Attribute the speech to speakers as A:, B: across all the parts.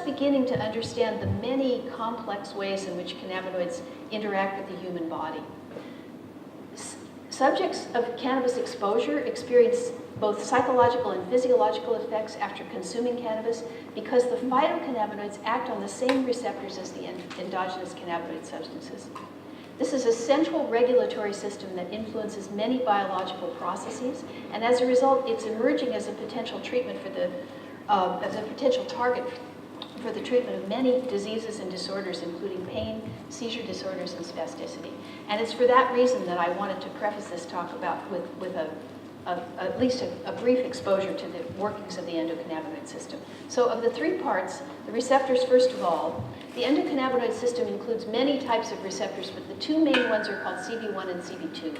A: just beginning to understand the many complex ways in which cannabinoids interact with the human body. Subjects of cannabis exposure experience both psychological and physiological effects after consuming cannabis because the phytocannabinoids act on the same receptors as the endogenous cannabinoid substances. This is a central regulatory system that influences many biological processes, and as a result, it's emerging as a potential treatment for the, as a potential target for the treatment of many diseases and disorders, including pain, seizure disorders, and spasticity. And it's for that reason that I wanted to preface this talk with at least a brief exposure to the workings of the endocannabinoid system. So of the three parts, the receptors, first of all, the endocannabinoid system includes many types of receptors, but the two main ones are called CB1 and CB2.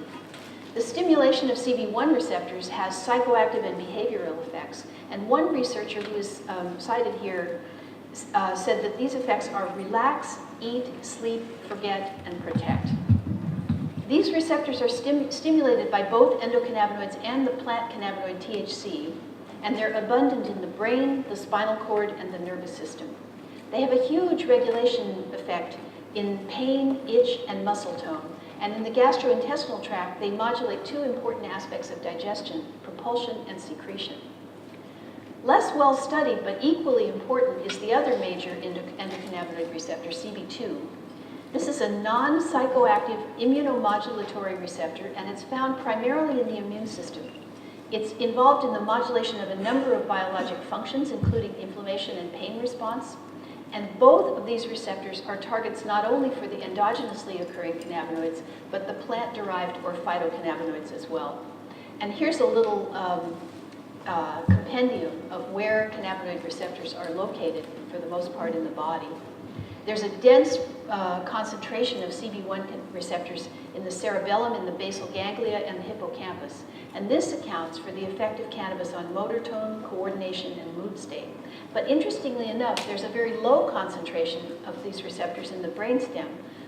A: The stimulation of CB1 receptors has psychoactive and behavioral effects, and one researcher who is cited here said that these effects are relax, eat, sleep, forget, and protect. These receptors are stimulated by both endocannabinoids and the plant cannabinoid THC, and they're abundant in the brain, the spinal cord, and the nervous system. They have a huge regulation effect in pain, itch, and muscle tone. And in the gastrointestinal tract, they modulate two important aspects of digestion, propulsion and secretion. Less well studied, but equally important, is the other major endocannabinoid receptor, CB2. This is a non-psychoactive immunomodulatory receptor, and it's found primarily in the immune system. It's involved in the modulation of a number of biologic functions, including inflammation and pain response. And both of these receptors are targets not only for the endogenously occurring cannabinoids, but the plant-derived or phytocannabinoids as well. And here's a little compendium of where cannabinoid receptors are located, for the most part, in the body. There's a dense concentration of CB1 receptors in the cerebellum, in the basal ganglia, and the hippocampus. And this accounts for the effect of cannabis on motor tone, coordination, and mood state. But interestingly enough, there's a very low concentration of these receptors in the brainstem,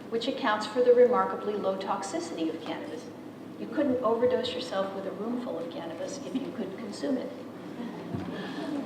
A: which accounts for the remarkably low toxicity of cannabis. You couldn't overdose yourself with a room full of cannabis if you could consume it.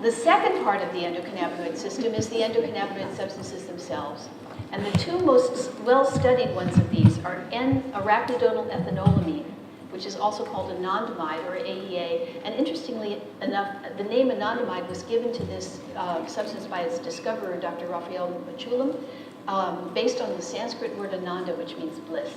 A: The second part of the endocannabinoid system is the endocannabinoid substances themselves. And the two most well-studied ones of these are arachidonyl ethanolamine, which is also called anandamide, or AEA. And interestingly enough, the name anandamide was given to this substance by its discoverer, Dr. Raphael Mechoulam, based on the Sanskrit word ananda, which means bliss.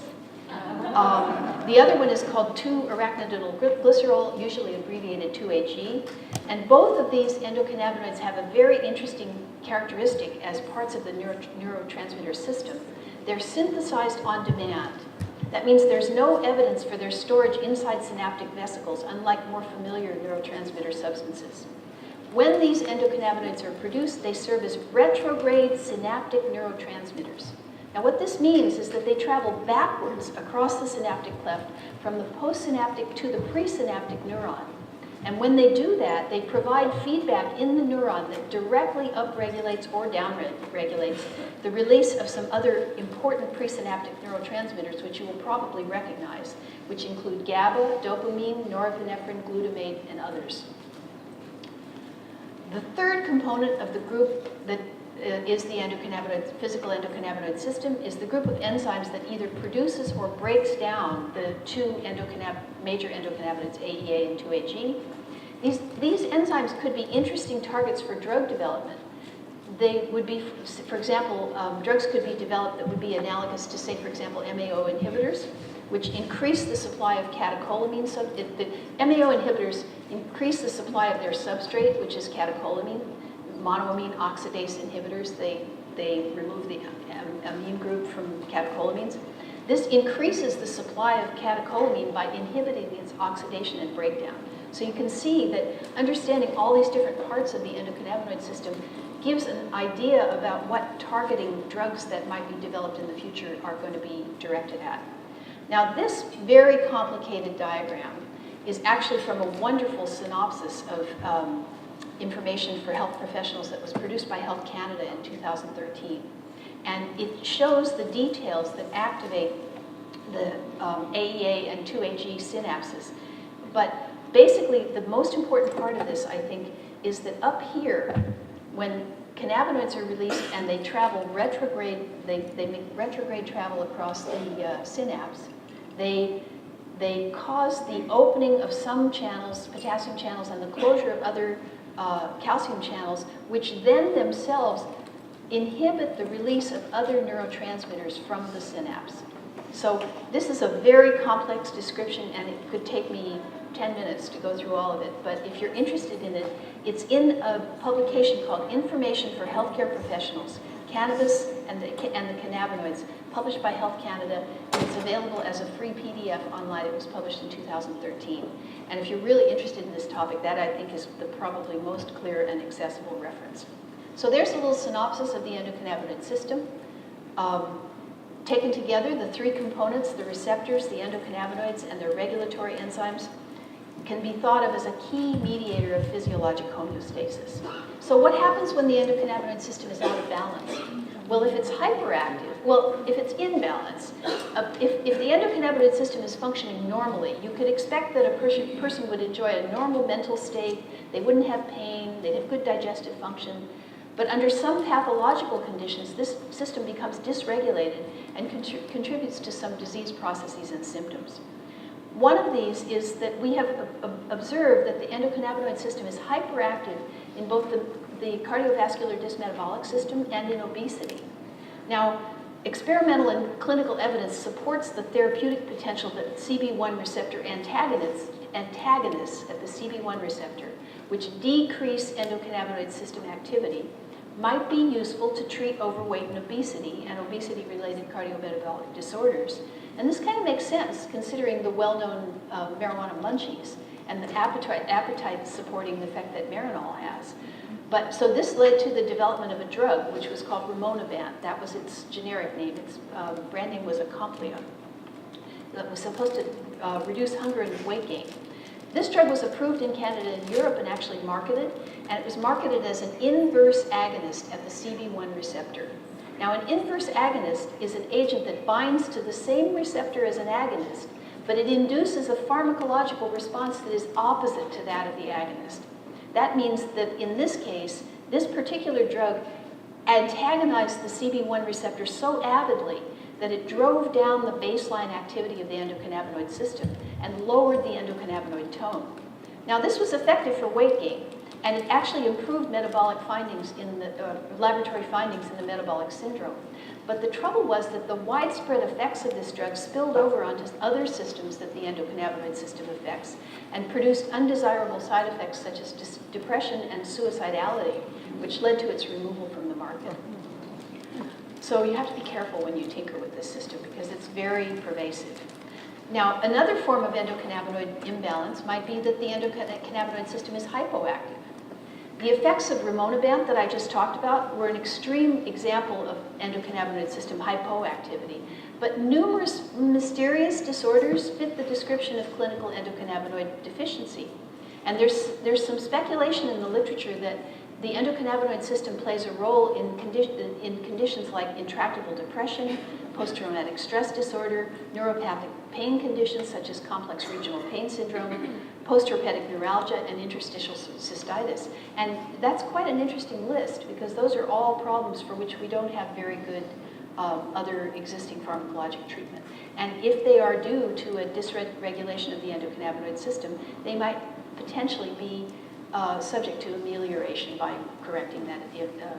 A: The other one is called 2-arachidonyl glycerol, usually abbreviated 2-AG. And both of these endocannabinoids have a very interesting characteristic as parts of the neurotransmitter system. They're synthesized on demand. That means there's no evidence for their storage inside synaptic vesicles, unlike more familiar neurotransmitter substances. When these endocannabinoids are produced, they serve as retrograde synaptic neurotransmitters. Now what this means is that they travel backwards across the synaptic cleft from the postsynaptic to the presynaptic neuron. And when they do that, they provide feedback in the neuron that directly upregulates or downregulates the release of some other important presynaptic neurotransmitters, which you will probably recognize, which include GABA, dopamine, norepinephrine, glutamate, and others. The third component of the group that is the physical endocannabinoid system is the group of enzymes that either produces or breaks down the two major endocannabinoids, AEA and 2-AG. These enzymes could be interesting targets for drug development. They would be, for example, drugs could be developed that would be analogous to, say, for example, MAO inhibitors, which increase the supply of catecholamine. So the MAO inhibitors increase the supply of their substrate, which is catecholamine. Monoamine oxidase inhibitors, they remove the amine group from catecholamines. This increases the supply of catecholamine by inhibiting its oxidation and breakdown. So you can see that understanding all these different parts of the endocannabinoid system gives an idea about what targeting drugs that might be developed in the future are going to be directed at. Now this very complicated diagram is actually from a wonderful synopsis of information for health professionals that was produced by Health Canada in 2013. And it shows the details that activate the AEA and 2-AG synapses. But basically, the most important part of this, I think, is that up here, when cannabinoids are released and they travel retrograde, they make retrograde travel across the synapse. They cause the opening of some channels, potassium channels, and the closure of other calcium channels, which then themselves inhibit the release of other neurotransmitters from the synapse. So this is a very complex description, and it could take me 10 minutes to go through all of it. But if you're interested in it, it's in a publication called Information for Healthcare Professionals, Cannabis and the Cannabinoids, published by Health Canada, and it's available as a free PDF online. It was published in 2013. And if you're really interested in this topic, that I think is the probably most clear and accessible reference. So there's a little synopsis of the endocannabinoid system. Taken together, the three components, the receptors, the endocannabinoids, and their regulatory enzymes, can be thought of as a key mediator of physiologic homeostasis. So what happens when the endocannabinoid system is out of balance? Well, if it's hyperactive, well, if it's in balance, if the endocannabinoid system is functioning normally, you could expect that a person would enjoy a normal mental state, they wouldn't have pain, they'd have good digestive function. But under some pathological conditions, this system becomes dysregulated and contributes to some disease processes and symptoms. One of these is that we have observed that the endocannabinoid system is hyperactive in both the cardiovascular dysmetabolic system and in obesity. Now, experimental and clinical evidence supports the therapeutic potential that CB1 receptor antagonists at the CB1 receptor, which decrease endocannabinoid system activity, might be useful to treat overweight and obesity-related cardiometabolic disorders. And this kind of makes sense considering the well-known marijuana munchies and the appetite supporting the effect that Marinol has. But so this led to the development of a drug which was called Rimonabant. That was its generic name. Its brand name was Acomplia. That was supposed to reduce hunger and weight gain. This drug was approved in Canada and Europe and actually marketed, and it was marketed as an inverse agonist at the CB1 receptor. Now, an inverse agonist is an agent that binds to the same receptor as an agonist, but it induces a pharmacological response that is opposite to that of the agonist. That means that in this case, this particular drug antagonized the CB1 receptor so avidly that it drove down the baseline activity of the endocannabinoid system and lowered the endocannabinoid tone. Now, this was effective for weight gain, and it actually improved metabolic findings in the laboratory findings in the metabolic syndrome. But the trouble was that the widespread effects of this drug spilled over onto other systems that the endocannabinoid system affects and produced undesirable side effects such as depression and suicidality, which led to its removal from the market. So you have to be careful when you tinker with this system because it's very pervasive. Now, another form of endocannabinoid imbalance might be that the endocannabinoid system is hypoactive. The effects of Rimonabant that I just talked about were an extreme example of endocannabinoid system hypoactivity, but numerous mysterious disorders fit the description of clinical endocannabinoid deficiency. And there's some speculation in the literature that the endocannabinoid system plays a role in conditions like intractable depression, post-traumatic stress disorder, neuropathic pain conditions such as complex regional pain syndrome, post-herpetic neuralgia, and interstitial cystitis. And that's quite an interesting list because those are all problems for which we don't have very good other existing pharmacologic treatment. And if they are due to a dysregulation of the endocannabinoid system, they might potentially be subject to amelioration by correcting that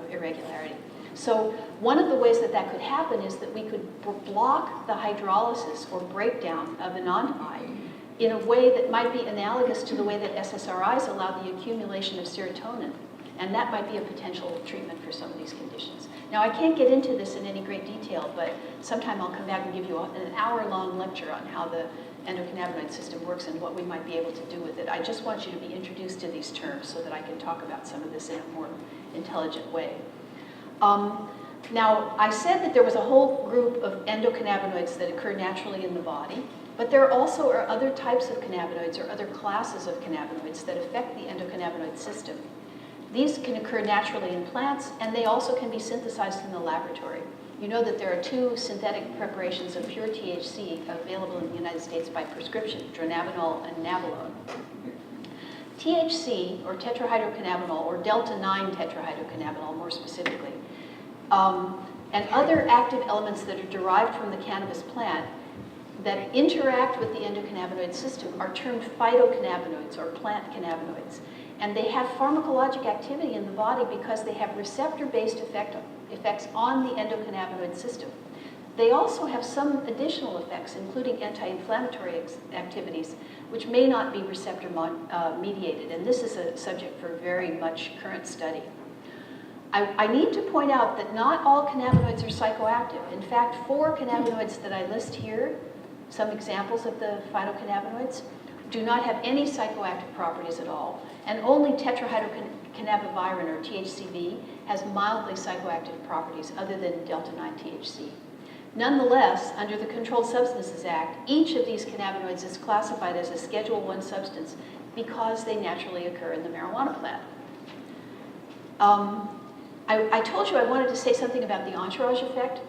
A: irregularity. So one of the ways that that could happen is that we could block the hydrolysis or breakdown of anandamide in a way that might be analogous to the way that SSRIs allow the accumulation of serotonin. And that might be a potential treatment for some of these conditions. Now, I can't get into this in any great detail, but sometime I'll come back and give you an hour-long lecture on how the endocannabinoid system works and what we might be able to do with it. I just want you to be introduced to these terms so that I can talk about some of this in a more intelligent way. Now, I said that there was a whole group of endocannabinoids that occur naturally in the body, but there also are other types of cannabinoids or other classes of cannabinoids that affect the endocannabinoid system. These can occur naturally in plants, and they also can be synthesized in the laboratory. You know that there are two synthetic preparations of pure THC available in the United States by prescription, dronabinol and nabilone. THC, or tetrahydrocannabinol, or delta-9 tetrahydrocannabinol more specifically, and other active elements that are derived from the cannabis plant that interact with the endocannabinoid system are termed phytocannabinoids, or plant cannabinoids. And they have pharmacologic activity in the body because they have receptor-based effects on the endocannabinoid system. They also have some additional effects, including anti-inflammatory activities, which may not be receptor-mediated. And this is a subject for very much current study. I need to point out that not all cannabinoids are psychoactive. In fact, 4 cannabinoids that I list here, some examples of the phytocannabinoids, do not have any psychoactive properties at all. And only tetrahydrocannabivirin, or THCV, has mildly psychoactive properties other than delta-9 THC. Nonetheless, under the Controlled Substances Act, each of these cannabinoids is classified as a Schedule I substance because they naturally occur in the marijuana plant. I told you I wanted to say something about the entourage effect.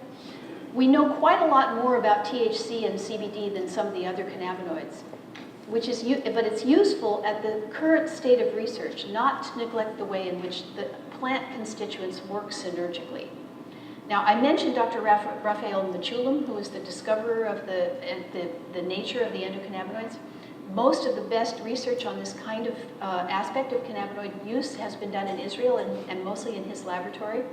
A: We know quite a lot more about THC and CBD than some of the other cannabinoids, but it's useful at the current state of research not to neglect the way in which the plant constituents work synergically. Now, I mentioned Dr. Raphael Mechoulam, who is the discoverer of the nature of the endocannabinoids. Most of the best research on this kind of aspect of cannabinoid use has been done in Israel and mostly in his laboratory.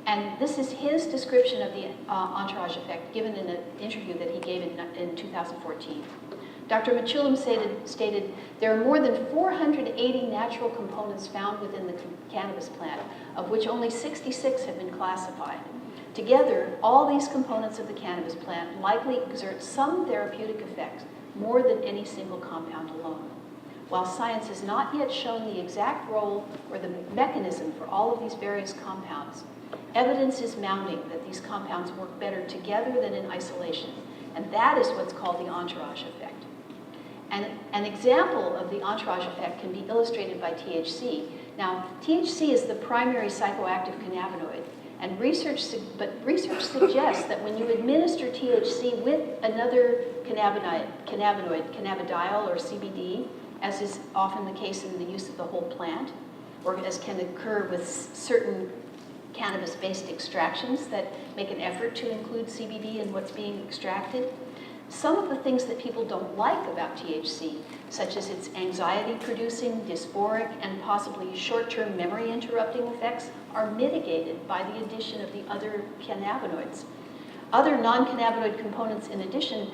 A: And this is his description of the entourage effect given in an interview that he gave in 2014. Dr. Mechoulam stated, there are more than 480 natural components found within the cannabis plant, of which only 66 have been classified. Together, all these components of the cannabis plant likely exert some therapeutic effects, more than any single compound alone. While science has not yet shown the exact role or the mechanism for all of these various compounds, evidence is mounting that these compounds work better together than in isolation, and that is what's called the entourage effect. And an example of the entourage effect can be illustrated by THC. Now, THC is the primary psychoactive cannabinoid, and research suggests that when you administer THC with another cannabinoid, cannabidiol or CBD, as is often the case in the use of the whole plant, or as can occur with certain cannabis-based extractions that make an effort to include CBD in what's being extracted, some of the things that people don't like about THC, such as its anxiety-producing, dysphoric, and possibly short-term memory-interrupting effects, are mitigated by the addition of the other cannabinoids. Other non-cannabinoid components in addition,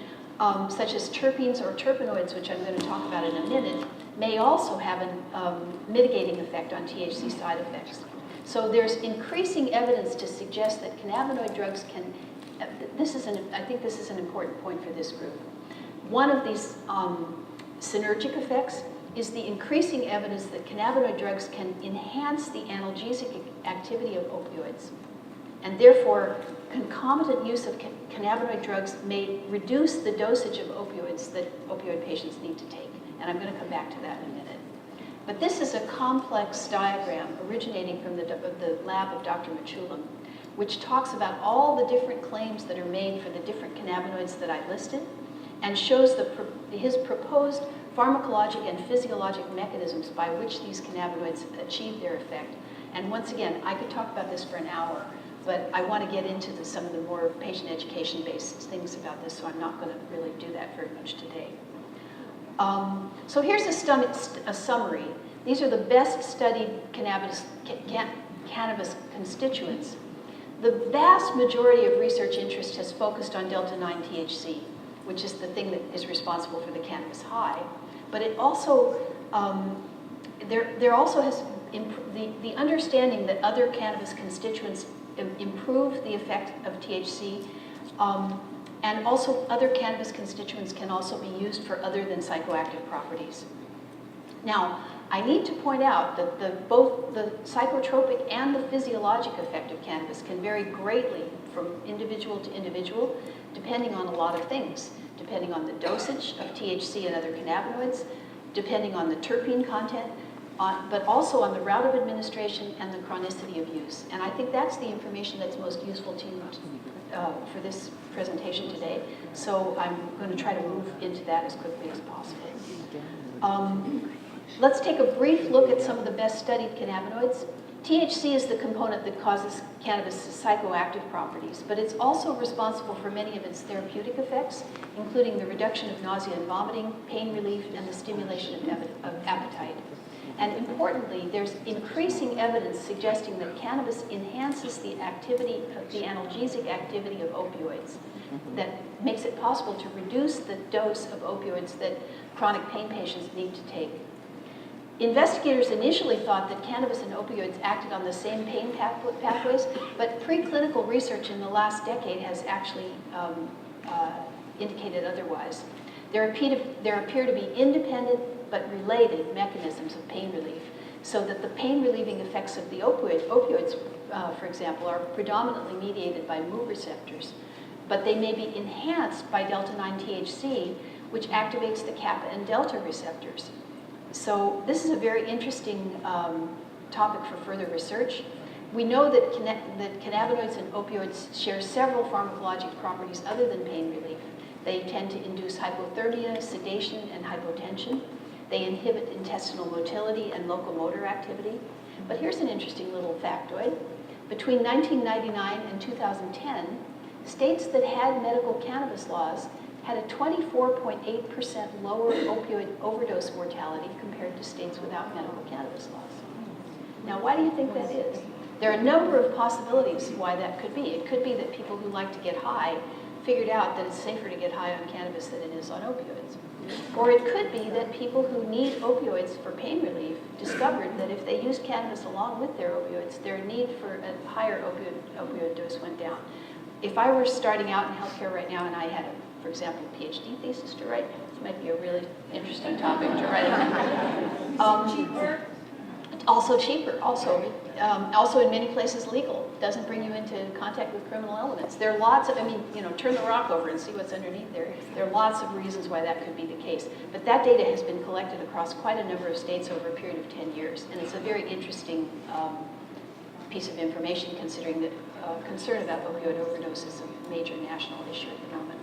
A: such as terpenes or terpenoids, which I'm going to talk about in a minute, may also have a mitigating effect on THC side effects. So there's increasing evidence to suggest that cannabinoid drugs can, I think this is an important point for this group. One of these synergic effects is the increasing evidence that cannabinoid drugs can enhance the analgesic activity of opioids. And therefore, concomitant use of cannabinoid drugs may reduce the dosage of opioids that opioid patients need to take. And I'm going to come back to that in a minute. But this is a complex diagram originating from the lab of Dr. Mechoulam, which talks about all the different claims that are made for the different cannabinoids that I listed, and shows his proposed pharmacologic and physiologic mechanisms by which these cannabinoids achieve their effect. And once again, I could talk about this for an hour, but I want to get into some of the more patient education-based things about this, so I'm not going to really do that very much today. So here's a summary. These are the best studied cannabis constituents. The vast majority of research interest has focused on delta-9 THC, which is the thing that is responsible for the cannabis high. But it also, there also has the understanding that other cannabis constituents improve the effect of THC, and also other cannabis constituents can also be used for other than psychoactive properties. Now, I need to point out that both the psychotropic and the physiologic effect of cannabis can vary greatly from individual to individual, depending on a lot of things, depending on the dosage of THC and other cannabinoids, depending on the terpene content, but also on the route of administration and the chronicity of use. And I think that's the information that's most useful to you for this presentation today. So I'm going to try to move into that as quickly as possible. Let's take a brief look at some of the best studied cannabinoids. THC is the component that causes cannabis' psychoactive properties, but it's also responsible for many of its therapeutic effects, including the reduction of nausea and vomiting, pain relief, and the stimulation of appetite. And importantly, there's increasing evidence suggesting that cannabis enhances the activity of the analgesic activity of opioids. That makes it possible to reduce the dose of opioids that chronic pain patients need to take. Investigators initially thought that cannabis and opioids acted on the same pain pathways, but preclinical research in the last decade has actually indicated otherwise. There appear to be independent but related mechanisms of pain relief, so that the pain-relieving effects of the opioids, for example, are predominantly mediated by mu receptors, but they may be enhanced by delta-9 THC, which activates the kappa and delta receptors. So this is a very interesting topic for further research. We know that cannabinoids and opioids share several pharmacologic properties other than pain relief. They tend to induce hypothermia, sedation, and hypotension. They inhibit intestinal motility and locomotor activity. But here's an interesting little factoid. Between 1999 and 2010, states that had medical cannabis laws had a 24.8% lower opioid overdose mortality compared to states without medical cannabis laws. Now, why do you think that is? There are a number of possibilities why that could be. It could be that people who like to get high figured out that it's safer to get high on cannabis than it is on opioids. Or it could be that people who need opioids for pain relief discovered that if they used cannabis along with their opioids, their need for a higher opioid dose went down. If I were starting out in healthcare right now and I had, for example, a PhD thesis to write, this might be a really interesting topic to write about.
B: Cheaper?
A: Also cheaper, also in many places legal. Doesn't bring you into contact with criminal elements. There are lots of, turn the rock over and see what's underneath there. There are lots of reasons why that could be the case. But that data has been collected across quite a number of states over a period of 10 years. And it's a very interesting piece of information considering that concern about opioid overdose is a major national issue at the moment.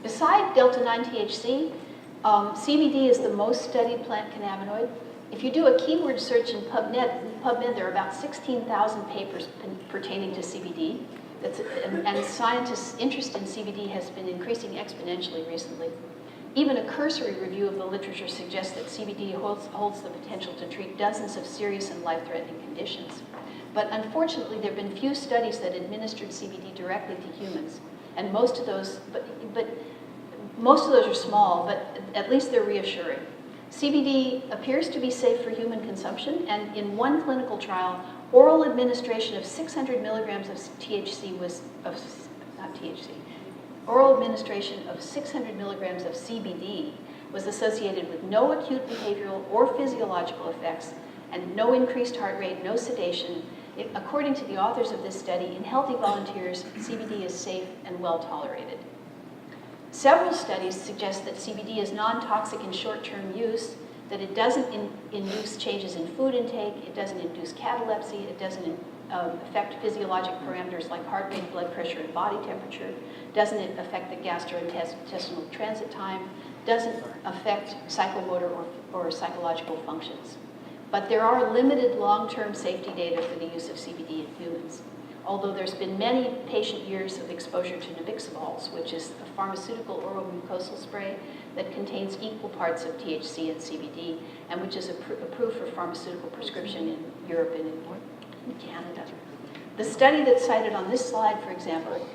A: Beside delta-9 THC, CBD is the most studied plant cannabinoid. If you do a keyword search in PubMed, there are about 16,000 papers pertaining to CBD. And scientists' interest in CBD has been increasing exponentially recently. Even a cursory review of the literature suggests that CBD holds the potential to treat dozens of serious and life-threatening conditions. But unfortunately, there have been few studies that administered CBD directly to humans. And most of those, most of those are small, but at least they're reassuring. CBD appears to be safe for human consumption, and in one clinical trial, oral administration of 600 milligrams of THC was, oral administration of 600 milligrams of CBD was associated with no acute behavioral or physiological effects, and no increased heart rate, no sedation. According to the authors of this study, in healthy volunteers, CBD is safe and well tolerated. Several studies suggest that CBD is non-toxic in short-term use, that it doesn't induce changes in food intake, it doesn't induce catalepsy, it doesn't affect physiologic parameters like heart rate, blood pressure, and body temperature, doesn't affect the gastrointestinal transit time, doesn't affect psychomotor or psychological functions. But there are limited long-term safety data for the use of CBD in humans. Although there's been many patient years of exposure to nabiximols, which is a pharmaceutical oral mucosal spray that contains equal parts of THC and CBD, and which is approved for pharmaceutical prescription in Europe and in Canada. The study that's cited on this slide, for example,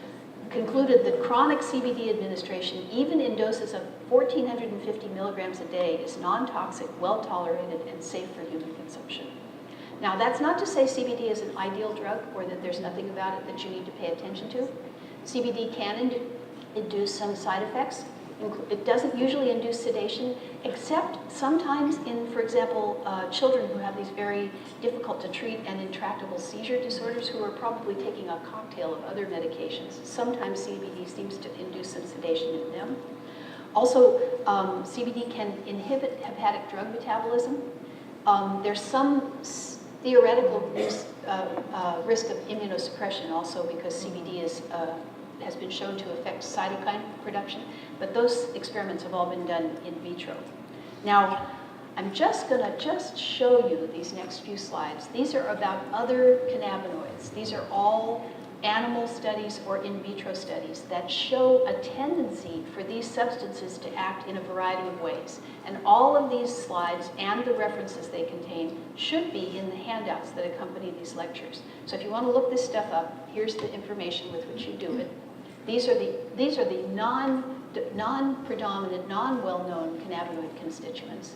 A: concluded that chronic CBD administration, even in doses of 1,450 milligrams a day, is non-toxic, well-tolerated, and safe for human consumption. Now, that's not to say CBD is an ideal drug or that there's nothing about it that you need to pay attention to. CBD can induce some side effects. It doesn't usually induce sedation, except sometimes in, for example, children who have these very difficult to treat and intractable seizure disorders who are probably taking a cocktail of other medications. Sometimes CBD seems to induce some sedation in them. Also, CBD can inhibit hepatic drug metabolism. There's some theoretical risk of immunosuppression also because CBD has been shown to affect cytokine production, but those experiments have all been done in vitro. Now, I'm just going to show you these next few slides. These are about other cannabinoids. These are all animal studies or in vitro studies that show a tendency for these substances to act in a variety of ways. And all of these slides and the references they contain should be in the handouts that accompany these lectures. So if you want to look this stuff up, here's the information with which you do it. These are the non-predominant, non-well-known cannabinoid constituents.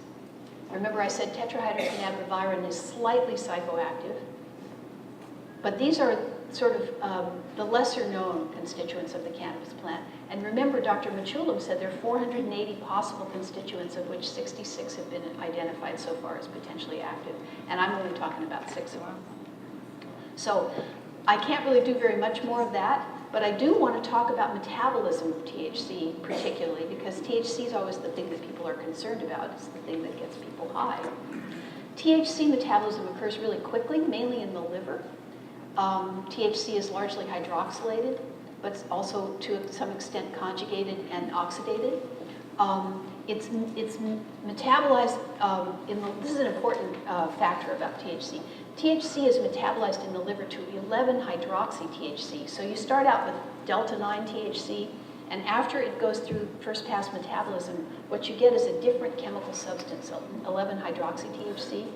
A: Remember I said tetrahydrocannabidiol is slightly psychoactive, but these are sort of the lesser-known constituents of the cannabis plant. And remember, Dr. Machulam said there are 480 possible constituents, of which 66 have been identified so far as potentially active. And I'm only talking about 6 of them. So I can't really do very much more of that, but I do want to talk about metabolism of THC particularly, because THC is always the thing that people are concerned about. It's the thing that gets people high. THC metabolism occurs really quickly, mainly in the liver. THC is largely hydroxylated, but it's also to some extent conjugated and oxidated. It's metabolized this is an important factor about THC. THC is metabolized in the liver to 11-hydroxy-THC. So you start out with delta-9 THC, and after it goes through first-pass metabolism, what you get is a different chemical substance, 11-hydroxy-THC.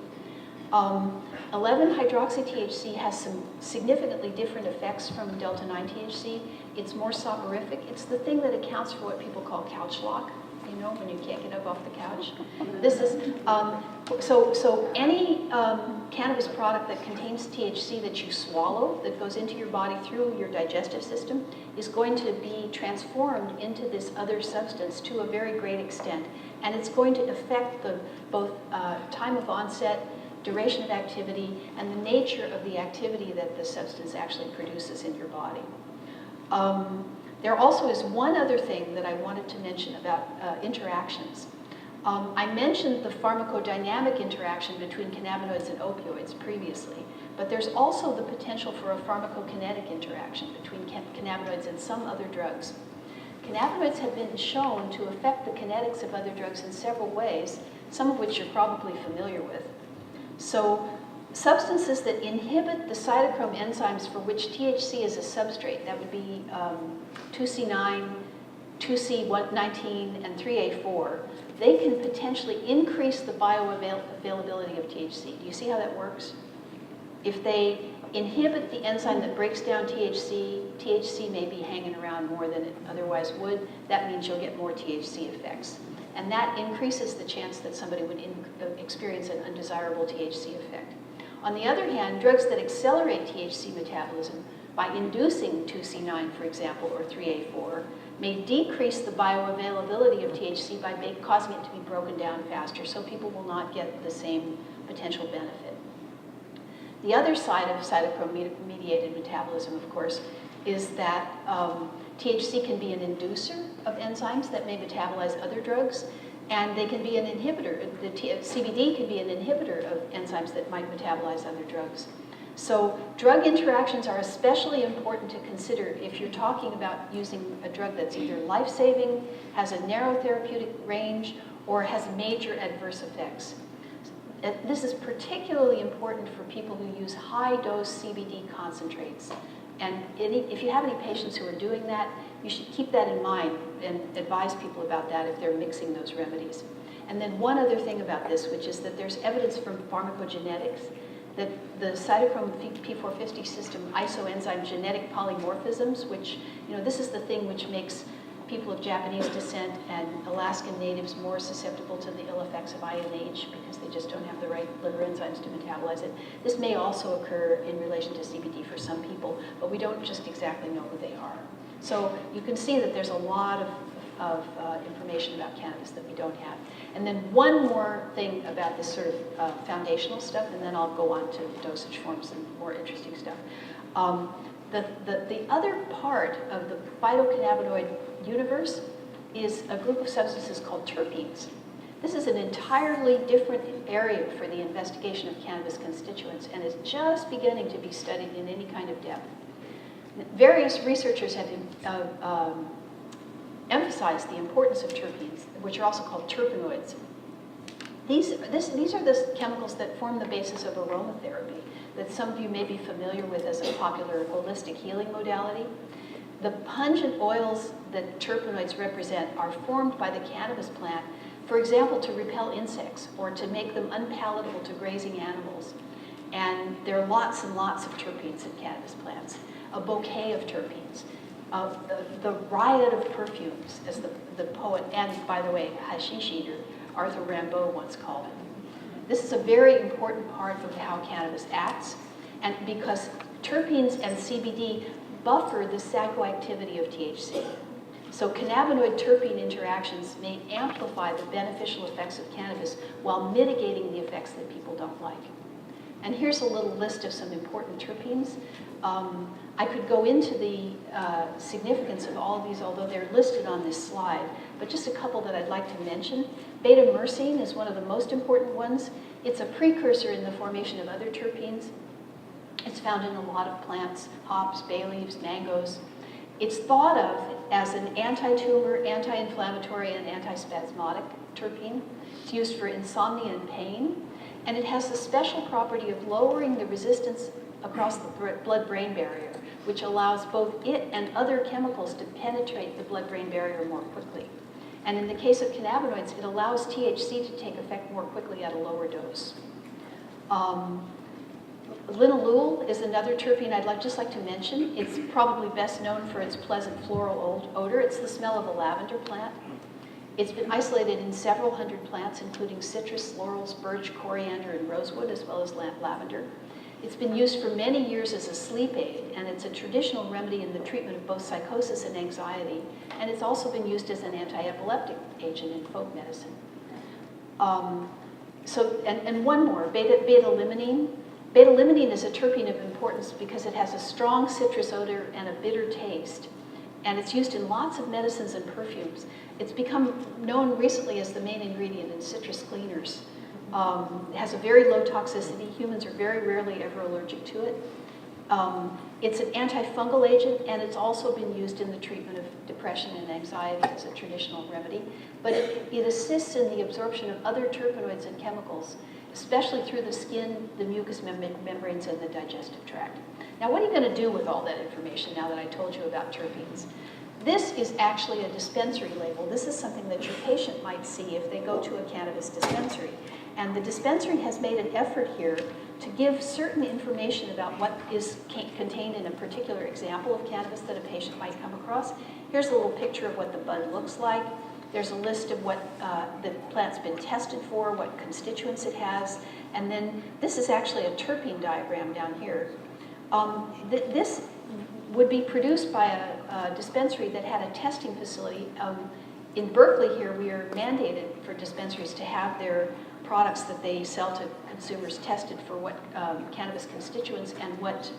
A: 11-hydroxy-THC has some significantly different effects from delta-9 THC. It's more soporific. It's the thing that accounts for what people call couch lock, you know, when you can't get up off the couch. This is, so any cannabis product that contains THC that you swallow, that goes into your body through your digestive system, is going to be transformed into this other substance to a very great extent. And it's going to affect both time of onset, duration of activity, and the nature of the activity that the substance actually produces in your body. There also is one other thing that I wanted to mention about interactions. I mentioned the pharmacodynamic interaction between cannabinoids and opioids previously, but there's also the potential for a pharmacokinetic interaction between cannabinoids and some other drugs. Cannabinoids have been shown to affect the kinetics of other drugs in several ways, some of which you're probably familiar with. So substances that inhibit the cytochrome enzymes for which THC is a substrate, that would be 2C9, 2C19, and 3A4, they can potentially increase the bioavailability of THC. Do you see how that works? If they inhibit the enzyme that breaks down THC, THC may be hanging around more than it otherwise would. That means you'll get more THC effects. And that increases the chance that somebody would experience an undesirable THC effect. On the other hand, drugs that accelerate THC metabolism by inducing 2C9, for example, or 3A4, may decrease the bioavailability of THC by causing it to be broken down faster, so people will not get the same potential benefit. The other side of cytochrome-mediated metabolism, of course, is that THC can be an inducer of enzymes that may metabolize other drugs, and they can be an inhibitor. CBD can be an inhibitor of enzymes that might metabolize other drugs. So drug interactions are especially important to consider if you're talking about using a drug that's either life-saving, has a narrow therapeutic range, or has major adverse effects. This is particularly important for people who use high-dose CBD concentrates. And if you have any patients who are doing that, you should keep that in mind and advise people about that if they're mixing those remedies. And then one other thing about this, which is that there's evidence from pharmacogenetics that the cytochrome P450 system isoenzyme genetic polymorphisms, which, you know, this is the thing which makes people of Japanese descent and Alaskan natives more susceptible to the ill effects of INH because they just don't have the right liver enzymes to metabolize it. This may also occur in relation to CBD for some people, but we don't just exactly know who they are. So you can see that there's a lot of information about cannabis that we don't have. And then one more thing about this sort of foundational stuff, and then I'll go on to dosage forms and more interesting stuff. The other part of the phytocannabinoid universe is a group of substances called terpenes. This is an entirely different area for the investigation of cannabis constituents and is just beginning to be studied in any kind of depth. Various researchers have emphasized the importance of terpenes, which are also called terpenoids. These are the chemicals that form the basis of aromatherapy, that some of you may be familiar with as a popular holistic healing modality. The pungent oils that terpenoids represent are formed by the cannabis plant, for example, to repel insects or to make them unpalatable to grazing animals. And there are lots and lots of terpenes in cannabis plants, a bouquet of terpenes, the riot of perfumes, as the poet, and by the way, hashish eater, Arthur Rimbaud once called it. This is a very important part of how cannabis acts, and because terpenes and CBD buffer the psychoactivity of THC. So cannabinoid-terpene interactions may amplify the beneficial effects of cannabis while mitigating the effects that people don't like. And here's a little list of some important terpenes. I could go into the significance of all of these, although they're listed on this slide, but just a couple that I'd like to mention. Beta-myrcene is one of the most important ones. It's a precursor in the formation of other terpenes. It's found in a lot of plants, hops, bay leaves, mangoes. It's thought of as an anti-tumor, anti-inflammatory, and antispasmodic terpene. It's used for insomnia and pain, and it has the special property of lowering the resistance across the blood-brain barrier, which allows both it and other chemicals to penetrate the blood-brain barrier more quickly. And in the case of cannabinoids, it allows THC to take effect more quickly at a lower dose. Linalool is another terpene I'd just like to mention. It's probably best known for its pleasant floral odor. It's the smell of a lavender plant. It's been isolated in several hundred plants, including citrus, laurels, birch, coriander, and rosewood, as well as lavender. It's been used for many years as a sleep aid, and it's a traditional remedy in the treatment of both psychosis and anxiety, and it's also been used as an anti-epileptic agent in folk medicine. And one more, beta-limonene. Beta-limonene is a terpene of importance because it has a strong citrus odor and a bitter taste, and it's used in lots of medicines and perfumes. It's become known recently as the main ingredient in citrus cleaners. It has a very low toxicity. Humans are very rarely ever allergic to it. It's an antifungal agent, and it's also been used in the treatment of depression and anxiety as a traditional remedy. But it assists in the absorption of other terpenoids and chemicals, especially through the skin, the mucous membranes, and the digestive tract. Now, what are you going to do with all that information now that I told you about terpenes? This is actually a dispensary label. This is something that your patient might see if they go to a cannabis dispensary. And the dispensary has made an effort here to give certain information about what is contained in a particular example of cannabis that a patient might come across. Here's a little picture of what the bud looks like. There's a list of what the plant's been tested for, what constituents it has, and then this is actually a terpene diagram down here. This would be produced by a dispensary that had a testing facility. In Berkeley here, we are mandated for dispensaries to have their products that they sell to consumers tested for what cannabis constituents and what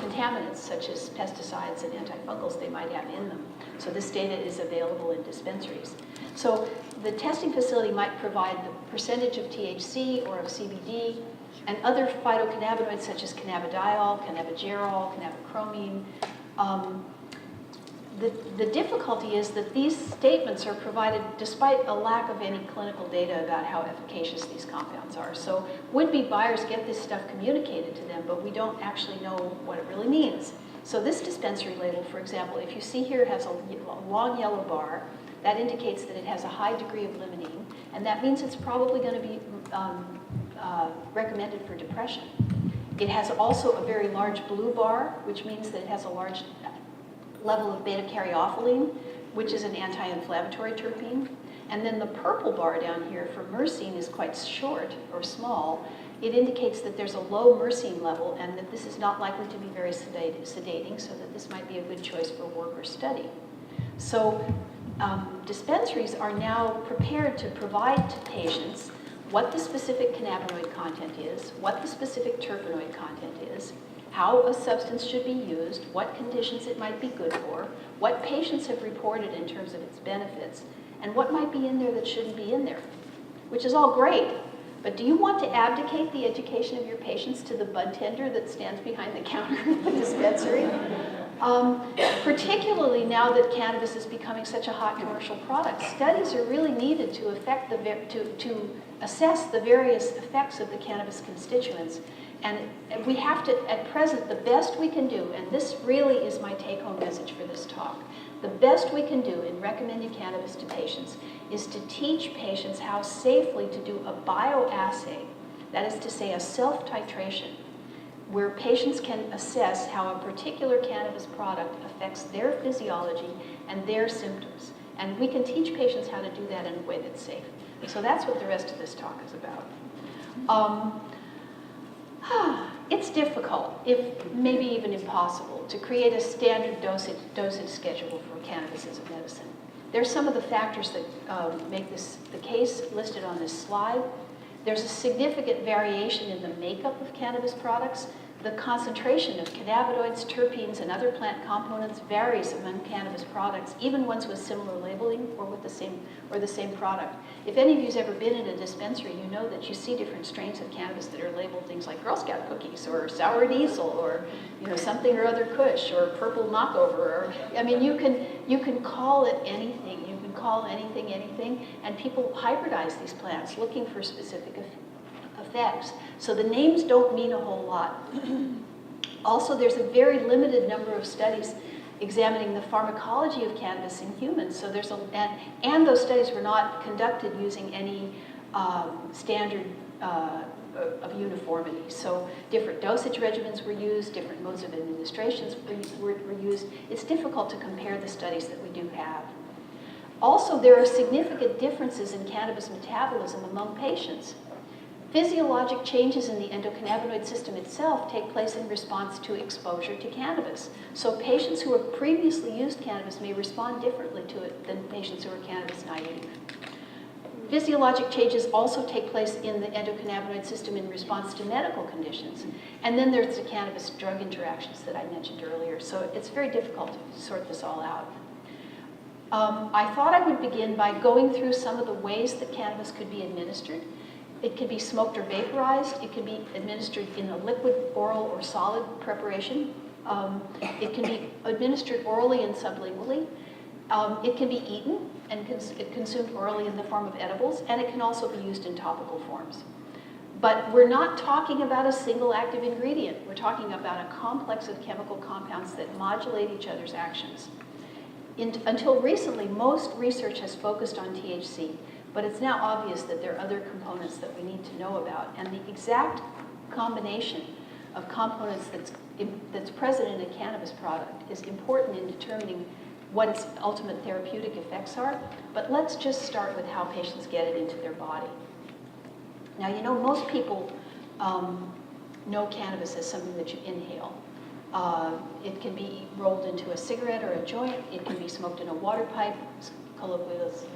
A: contaminants such as pesticides and antifungals they might have in them. So this data is available in dispensaries. So the testing facility might provide the percentage of THC or of CBD and other phytocannabinoids such as cannabidiol, cannabigerol, cannabichromine. The difficulty is that these statements are provided despite a lack of any clinical data about how efficacious these compounds are. So would-be buyers get this stuff communicated to them, but we don't actually know what it really means. So this dispensary label, for example, if you see here, has a long yellow bar. That indicates that it has a high degree of limonene, and that means it's probably going to be recommended for depression. It has also a very large blue bar, which means that it has a large level of beta-caryophyllene, which is an anti-inflammatory terpene. And then the purple bar down here for myrcene is quite short or small. It indicates that there's a low myrcene level and that this is not likely to be very sedating, so that this might be a good choice for work or study. So dispensaries are now prepared to provide to patients what the specific cannabinoid content is, what the specific terpenoid content is, how a substance should be used, what conditions it might be good for, what patients have reported in terms of its benefits, and what might be in there that shouldn't be in there, which is all great. But do you want to abdicate the education of your patients to the bud tender that stands behind the counter at the dispensary? Particularly now that cannabis is becoming such a hot commercial product, studies are really needed to to assess the various effects of the cannabis constituents. And we have to, at present, the best we can do, and this really is my take-home message for this talk, the best we can do in recommending cannabis to patients is to teach patients how safely to do a bioassay, that is to say a self-titration, where patients can assess how a particular cannabis product affects their physiology and their symptoms. And we can teach patients how to do that in a way that's safe. So that's what the rest of this talk is about. It's difficult, if maybe even impossible, to create a standard dosage schedule for cannabis as a medicine. There's some of the factors that make this the case listed on this slide. There's a significant variation in the makeup of cannabis products. The concentration of cannabinoids, terpenes, and other plant components varies among cannabis products, even ones with similar labeling or with the same product. If any of you's ever been in a dispensary, you know that you see different strains of cannabis that are labeled things like Girl Scout cookies or sour diesel or something or other Kush or purple knockover. Or, I mean, you can call it anything. You can call anything, and people hybridize these plants looking for specific effects. So the names don't mean a whole lot. Also, there's a very limited number of studies examining the pharmacology of cannabis in humans. So there's and those studies were not conducted using any standard of uniformity. So different dosage regimens were used, different modes of administrations were used. It's difficult to compare the studies that we do have. Also, there are significant differences in cannabis metabolism among patients. Physiologic changes in the endocannabinoid system itself take place in response to exposure to cannabis. So patients who have previously used cannabis may respond differently to it than patients who are cannabis naive. Physiologic changes also take place in the endocannabinoid system in response to medical conditions. And then there's the cannabis drug interactions that I mentioned earlier. So it's very difficult to sort this all out. I thought I would begin by going through some of the ways that cannabis could be administered. It can be smoked or vaporized. It can be administered in a liquid, oral, or solid preparation. It can be administered orally and sublingually. It can be eaten and consumed orally in the form of edibles, and it can also be used in topical forms. But we're not talking about a single active ingredient. We're talking about a complex of chemical compounds that modulate each other's actions. Until recently, most research has focused on THC, but it's now obvious that there are other components that we need to know about. And the exact combination of components that's present in a cannabis product is important in determining what its ultimate therapeutic effects are. But let's just start with how patients get it into their body. Now, most people know cannabis as something that you inhale. It can be rolled into a cigarette or a joint. It can be smoked in a water pipe.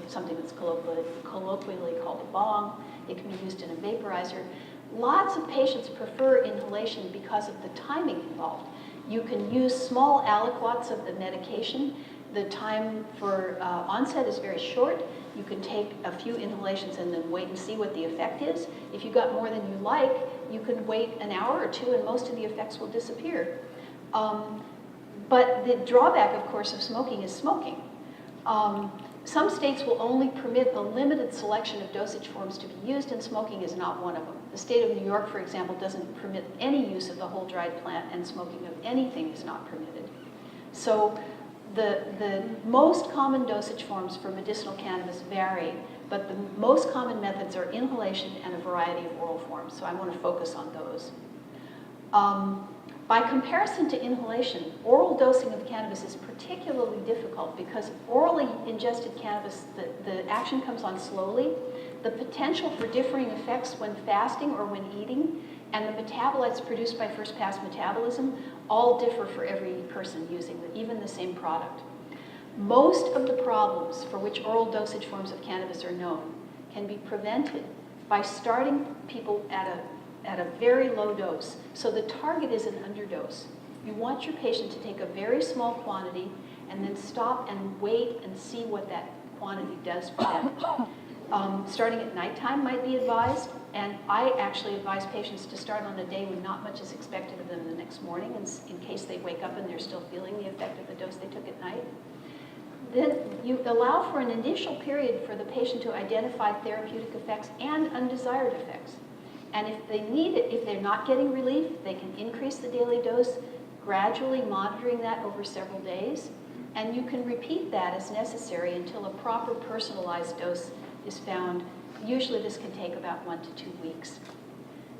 A: Something that's colloquially called a bong. It can be used in a vaporizer. Lots of patients prefer inhalation because of the timing involved. You can use small aliquots of the medication. The time for onset is very short. You can take a few inhalations and then wait and see what the effect is. If you got more than you like, you can wait an hour or two and most of the effects will disappear. But the drawback, of course, of smoking is smoking. Some states will only permit a limited selection of dosage forms to be used, and smoking is not one of them. The state of New York, for example, doesn't permit any use of the whole dried plant, and smoking of anything is not permitted. So the most common dosage forms for medicinal cannabis vary, but the most common methods are inhalation and a variety of oral forms, so I want to focus on those. By comparison to inhalation, oral dosing of cannabis is particularly difficult because orally ingested cannabis, the action comes on slowly. The potential for differing effects when fasting or when eating, and the metabolites produced by first-pass metabolism all differ for every person using even the same product. Most of the problems for which oral dosage forms of cannabis are known can be prevented by starting people at a very low dose. So the target is an underdose. You want your patient to take a very small quantity and then stop and wait and see what that quantity does for them. Starting at nighttime might be advised, and I actually advise patients to start on a day when not much is expected of them the next morning, in case they wake up and they're still feeling the effect of the dose they took at night. Then you allow for an initial period for the patient to identify therapeutic effects and undesired effects. And if they need it, if they're not getting relief, they can increase the daily dose, gradually monitoring that over several days. And you can repeat that as necessary until a proper personalized dose is found. Usually this can take about 1 to 2 weeks.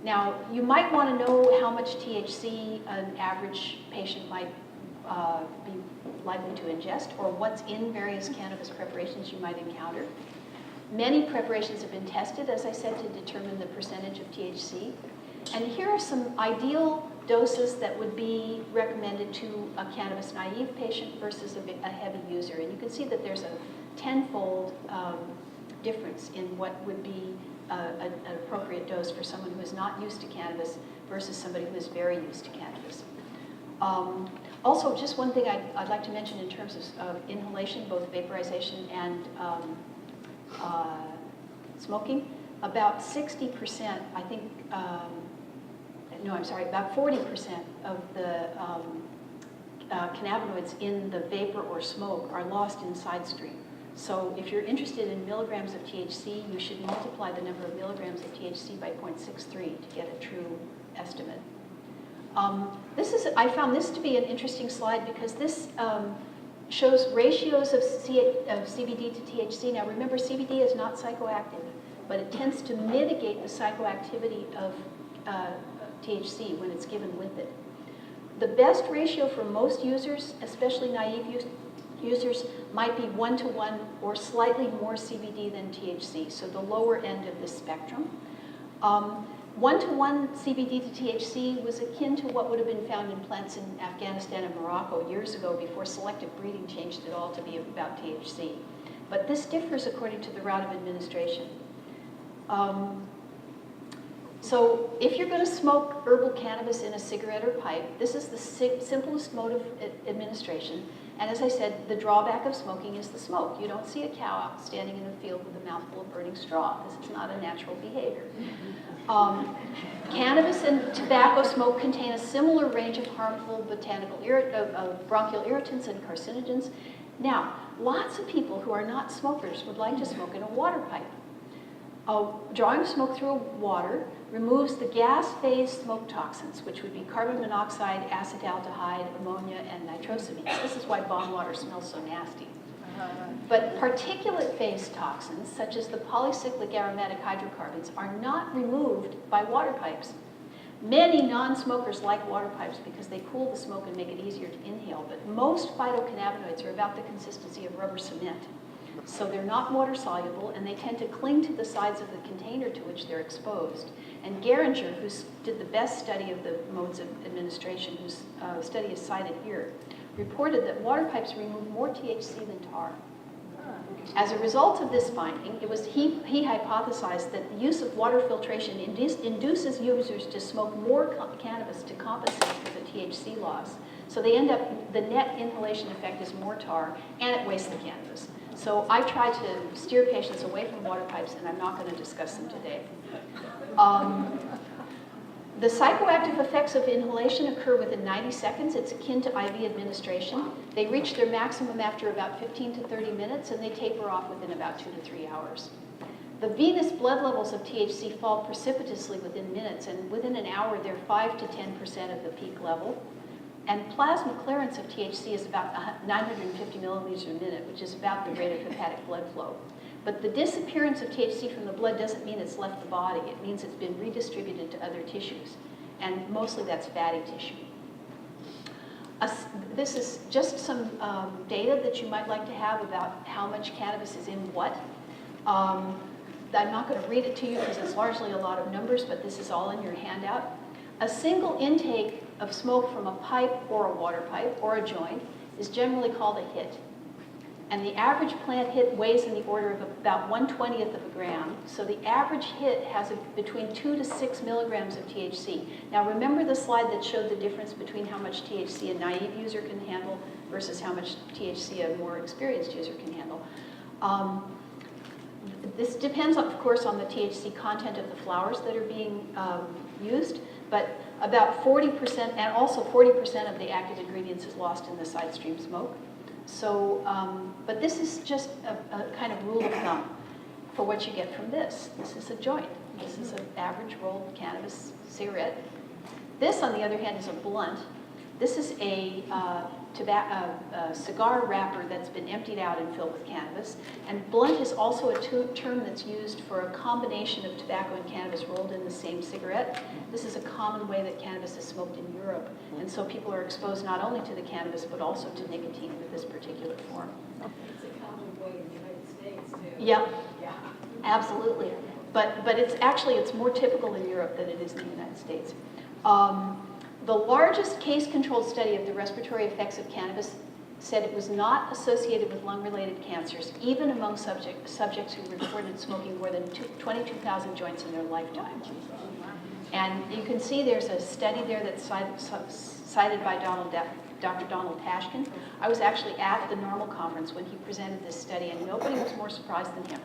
A: Now, you might want to know how much THC an average patient might be likely to ingest, or what's in various cannabis preparations you might encounter. Many preparations have been tested, as I said, to determine the percentage of THC. And here are some ideal doses that would be recommended to a cannabis-naive patient versus a heavy user. And you can see that there's a tenfold difference in what would be an appropriate dose for someone who is not used to cannabis versus somebody who is very used to cannabis. Also, just one thing I'd like to mention in terms of inhalation, both vaporization and smoking, about 60%, I think, no, I'm sorry, about 40% of the cannabinoids in the vapor or smoke are lost in side stream. So if you're interested in milligrams of THC, you should multiply the number of milligrams of THC by 0.63 to get a true estimate. I found this to be an interesting slide because this shows ratios of CBD to THC. Now remember, CBD is not psychoactive, but it tends to mitigate the psychoactivity of THC when it's given with it. The best ratio for most users, especially naive users, might be 1-to-1 or slightly more CBD than THC, so the lower end of this spectrum. 1-to-1 CBD to THC was akin to what would have been found in plants in Afghanistan and Morocco years ago before selective breeding changed it all to be about THC. But this differs according to the route of administration. So if you're going to smoke herbal cannabis in a cigarette or pipe, this is the simplest mode of administration. And as I said, the drawback of smoking is the smoke. You don't see a cow out standing in a field with a mouthful of burning straw. This is not a natural behavior. Cannabis and tobacco smoke contain a similar range of harmful bronchial irritants and carcinogens. Now, lots of people who are not smokers would like to smoke in a water pipe. Drawing smoke through water removes the gas phase smoke toxins, which would be carbon monoxide, acetaldehyde, ammonia, and nitrosamines. This is why bomb water smells so nasty. But particulate phase toxins, such as the polycyclic aromatic hydrocarbons, are not removed by water pipes. Many non-smokers like water pipes because they cool the smoke and make it easier to inhale, but most phytocannabinoids are about the consistency of rubber cement. So they're not water soluble, and they tend to cling to the sides of the container to which they're exposed. And Geringer, who did the best study of the modes of administration, whose study is cited here, reported that water pipes remove more THC than tar. As a result of this finding, he hypothesized that the use of water filtration induces users to smoke more cannabis to compensate for the THC loss. So they end up, the net inhalation effect is more tar, and it wastes the cannabis. So I try to steer patients away from water pipes, and I'm not going to discuss them today. The psychoactive effects of inhalation occur within 90 seconds. It's akin to IV administration. They reach their maximum after about 15 to 30 minutes, and they taper off within about 2 to 3 hours. The venous blood levels of THC fall precipitously within minutes, and within an hour, they're 5 to 10% of the peak level. And plasma clearance of THC is about 950 milliliters a minute, which is about the rate of hepatic blood flow. But the disappearance of THC from the blood doesn't mean it's left the body. It means it's been redistributed to other tissues. And mostly that's fatty tissue. This is just some data that you might like to have about how much cannabis is in what. I'm not going to read it to you because it's largely a lot of numbers, but this is all in your handout. A single intake of smoke from a pipe or a water pipe or a joint is generally called a hit. And the average plant hit weighs in the order of about 1/20th of a gram. So the average hit has between 2 to 6 milligrams of THC. Now remember the slide that showed the difference between how much THC a naive user can handle versus how much THC a more experienced user can handle. This depends, of course, on the THC content of the flowers that are being used, but about 40%, and also 40% of the active ingredients is lost in the side stream smoke. So, but this is just a kind of rule of thumb for what you get from this. This is a joint. This is an average rolled cannabis cigarette. This, on the other hand, is a blunt. This is a cigar wrapper that's been emptied out and filled with cannabis. And blunt is also a term that's used for a combination of tobacco and cannabis rolled in the same cigarette. This is a common way that cannabis is smoked in Europe. And so people are exposed not only to the cannabis, but also to nicotine with this particular form.
B: It's a common way in the United States, too.
A: Yeah,
B: Yeah.
A: absolutely. But it's more typical in Europe than it is in the United States. The largest case-controlled study of the respiratory effects of cannabis said it was not associated with lung-related cancers, even among subjects who reported smoking more than 22,000 joints in their lifetime. And you can see there's a study there that's cited by Dr. Donald Tashkin. I was actually at the Normal Conference when he presented this study, and nobody was more surprised than him.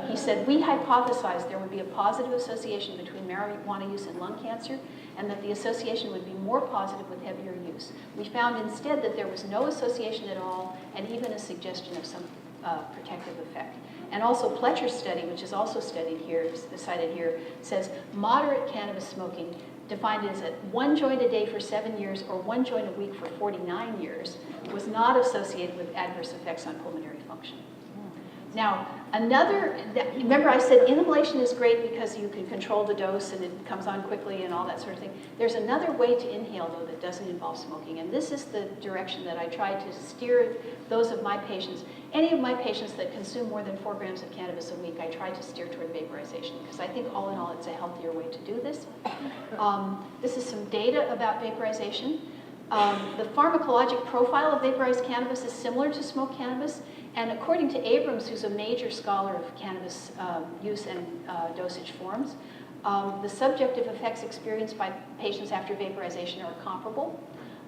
A: He said, we hypothesized there would be a positive association between marijuana use and lung cancer, and that the association would be more positive with heavier use. We found instead that there was no association at all, and even a suggestion of some protective effect. And also Pletcher's study, which is also cited here, says moderate cannabis smoking, defined as 1 joint a day for 7 years or 1 joint a week for 49 years, was not associated with adverse effects on pulmonary function. Now, remember I said inhalation is great because you can control the dose and it comes on quickly and all that sort of thing. There's another way to inhale, though, that doesn't involve smoking, and this is the direction that I try to steer those of my patients. Any of my patients that consume more than 4 grams of cannabis a week, I try to steer toward vaporization, because I think all in all it's a healthier way to do this. This is some data about vaporization. The pharmacologic profile of vaporized cannabis is similar to smoked cannabis, and according to Abrams, who's a major scholar of cannabis use and dosage forms, the subjective effects experienced by patients after vaporization are comparable.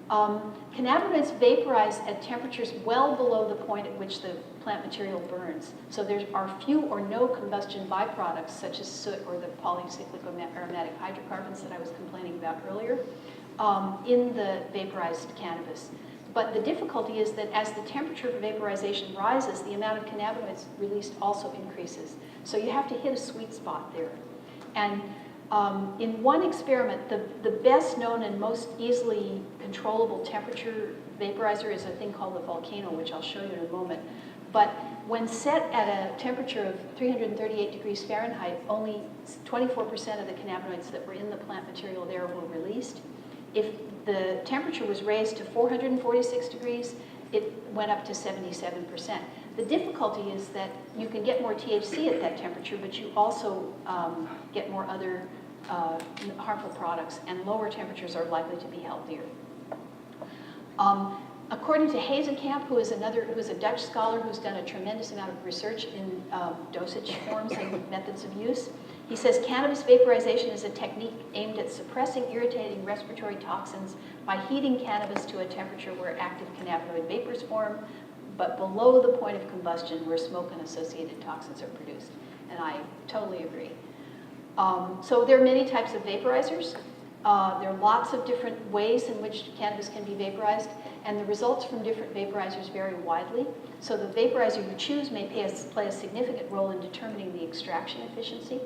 A: Cannabinoids vaporize at temperatures well below the point at which the plant material burns. So there are few or no combustion byproducts, such as soot or the polycyclic aromatic hydrocarbons that I was complaining about earlier, in the vaporized cannabis. But the difficulty is that as the temperature for vaporization rises, the amount of cannabinoids released also increases. So you have to hit a sweet spot there. And in one experiment, the best known and most easily controllable temperature vaporizer is a thing called the Volcano, which I'll show you in a moment. But when set at a temperature of 338 degrees Fahrenheit, only 24% of the cannabinoids that were in the plant material there were released. If the temperature was raised to 446 degrees, it went up to 77%. The difficulty is that you can get more THC at that temperature, but you also get more other harmful products, and lower temperatures are likely to be healthier. According to Hazen Camp, who is a Dutch scholar who's done a tremendous amount of research in dosage forms and methods of use, he says cannabis vaporization is a technique aimed at suppressing irritating respiratory toxins by heating cannabis to a temperature where active cannabinoid vapors form, but below the point of combustion where smoke and associated toxins are produced. And I totally agree. So there are many types of vaporizers. There are lots of different ways in which cannabis can be vaporized, and the results from different vaporizers vary widely. So the vaporizer you choose may play a significant role in determining the extraction efficiency.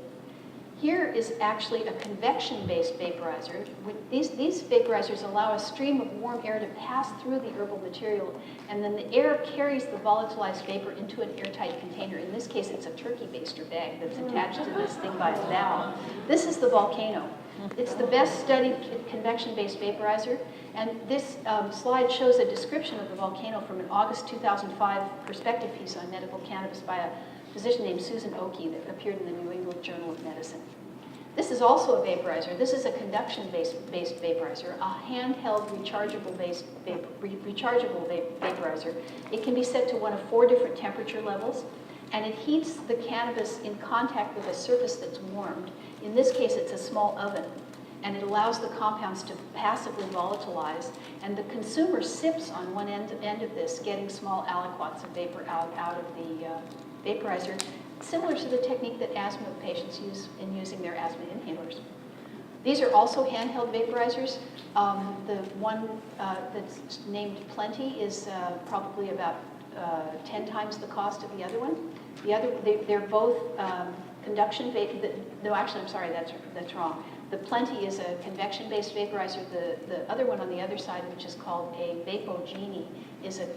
A: Here is actually a convection-based vaporizer. These vaporizers allow a stream of warm air to pass through the herbal material, and then the air carries the volatilized vapor into an airtight container. In this case, it's a turkey baster bag that's attached to this thing by a valve. This is the Volcano. It's the best studied convection-based vaporizer, and this slide shows a description of the Volcano from an August 2005 perspective piece on medical cannabis by a physician named Susan Oakey that appeared in the New England Journal of Medicine. This is also a vaporizer. This is a conduction-based vaporizer, a handheld rechargeable vaporizer. It can be set to one of 4 different temperature levels, and it heats the cannabis in contact with a surface that's warmed. In this case, it's a small oven, and it allows the compounds to passively volatilize, and the consumer sips on one end of this, getting small aliquots of vapor out of the vaporizer. similar to the technique that asthma patients use in using their asthma inhalers. These are also handheld vaporizers. The one that's named Plenty is probably about 10 times the cost of the other one. They're both conduction no, actually, I'm sorry, that's wrong. The Plenty is a convection-based vaporizer. The other one on the other side, which is called a Vapogenie, is a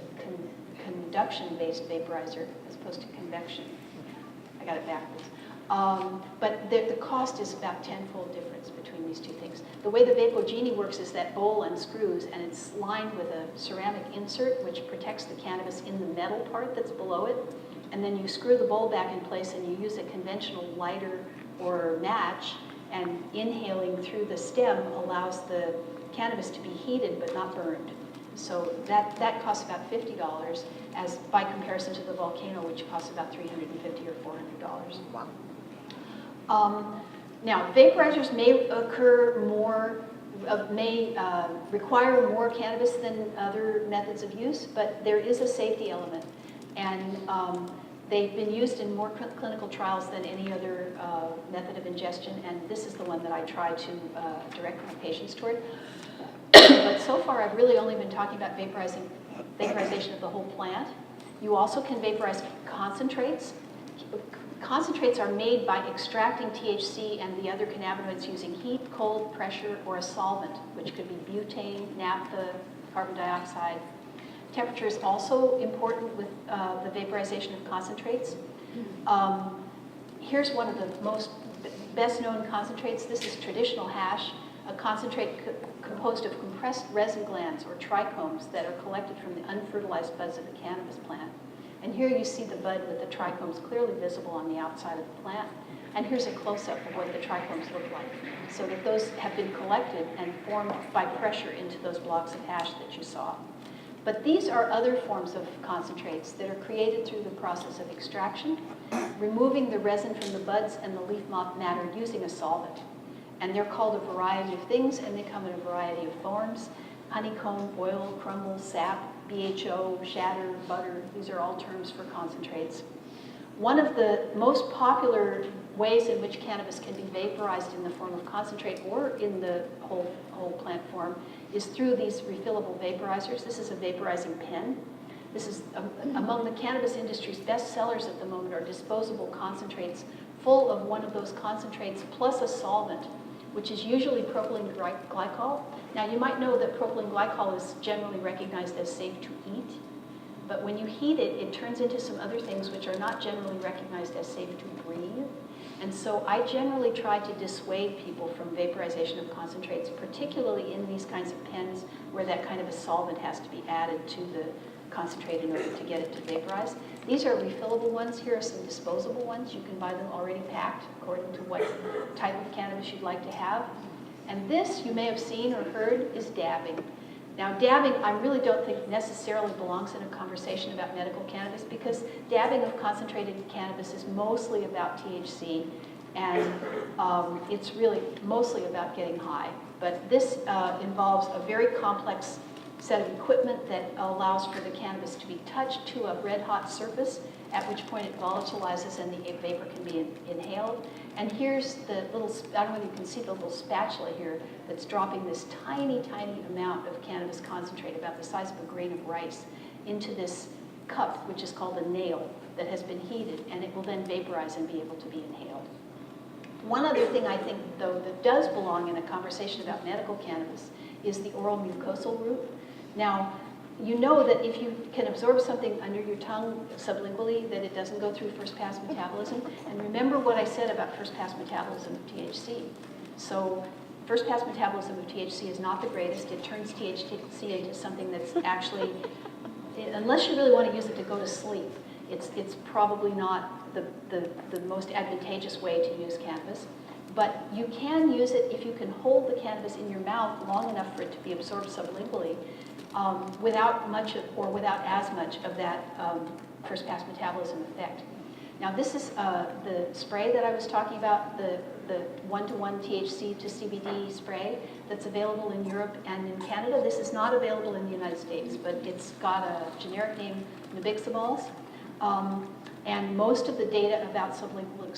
A: conduction-based vaporizer as opposed to convection. I got it backwards. But the cost is about tenfold difference between these two things. The way the Vapogenie works is that bowl unscrews, and it's lined with a ceramic insert which protects the cannabis in the metal part that's below it. And then you screw the bowl back in place and you use a conventional lighter or match, and inhaling through the stem allows the cannabis to be heated but not burned. So that costs about $50 as by comparison to the Volcano, which costs about $350 or $400.
C: Wow.
A: Now, vaporizers may require more cannabis than other methods of use, but there is a safety element. And they've been used in more clinical trials than any other method of ingestion, and this is the one that I try to direct my patients toward. But so far, I've really only been talking about vaporization of the whole plant. You also can vaporize concentrates. Concentrates are made by extracting THC and the other cannabinoids using heat, cold, pressure, or a solvent, which could be butane, naphtha, carbon dioxide. Temperature is also important with the vaporization of concentrates. Here's one of the most best-known concentrates. This is traditional hash, a concentrate composed of compressed resin glands or trichomes that are collected from the unfertilized buds of the cannabis plant. And here you see the bud with the trichomes clearly visible on the outside of the plant. And here's a close-up of what the trichomes look like, so that those have been collected and formed by pressure into those blocks of hash that you saw. But these are other forms of concentrates that are created through the process of extraction, removing the resin from the buds and the leaf matter using a solvent. And they're called a variety of things, and they come in a variety of forms: honeycomb, oil, crumble, sap, BHO, shatter, butter. These are all terms for concentrates. One of the most popular ways in which cannabis can be vaporized in the form of concentrate or in the whole plant form is through these refillable vaporizers. This is a vaporizing pen. This is among the cannabis industry's best sellers at the moment are disposable concentrates full of one of those concentrates plus a solvent, which is usually propylene glycol. Now, you might know that propylene glycol is generally recognized as safe to eat, but when you heat it, it turns into some other things which are not generally recognized as safe to breathe. And so I generally try to dissuade people from vaporization of concentrates, particularly in these kinds of pens where that kind of a solvent has to be added to the concentrate in order to get it to vaporize. These are refillable ones. Here are some disposable ones. You can buy them already packed according to what type of cannabis you'd like to have. And this, you may have seen or heard, is dabbing. Now, dabbing, I really don't think necessarily belongs in a conversation about medical cannabis, because dabbing of concentrated cannabis is mostly about THC, and it's really mostly about getting high. But this involves a very complex set of equipment that allows for the cannabis to be touched to a red-hot surface, at which point it volatilizes and the vapor can be inhaled. And here's the little, I don't know if you can see the little spatula here that's dropping this tiny, tiny amount of cannabis concentrate, about the size of a grain of rice, into this cup, which is called a nail, that has been heated, and it will then vaporize and be able to be inhaled. One other thing I think, though, that does belong in a conversation about medical cannabis is the oral mucosal route. Now, you know that if you can absorb something under your tongue sublingually, that it doesn't go through first-pass metabolism. And remember what I said about first-pass metabolism of THC. So first-pass metabolism of THC is not the greatest. It turns THC into something that's actually, unless you really want to use it to go to sleep, it's probably not the most advantageous way to use cannabis. But you can use it if you can hold the cannabis in your mouth long enough for it to be absorbed sublingually, without much of, or without as much of that first-pass metabolism effect. Now, this is the spray that I was talking about, the one-to-one THC to CBD spray that's available in Europe and in Canada. This is not available in the United States, but it's got a generic name, nabiximols. And most of the data about sublingual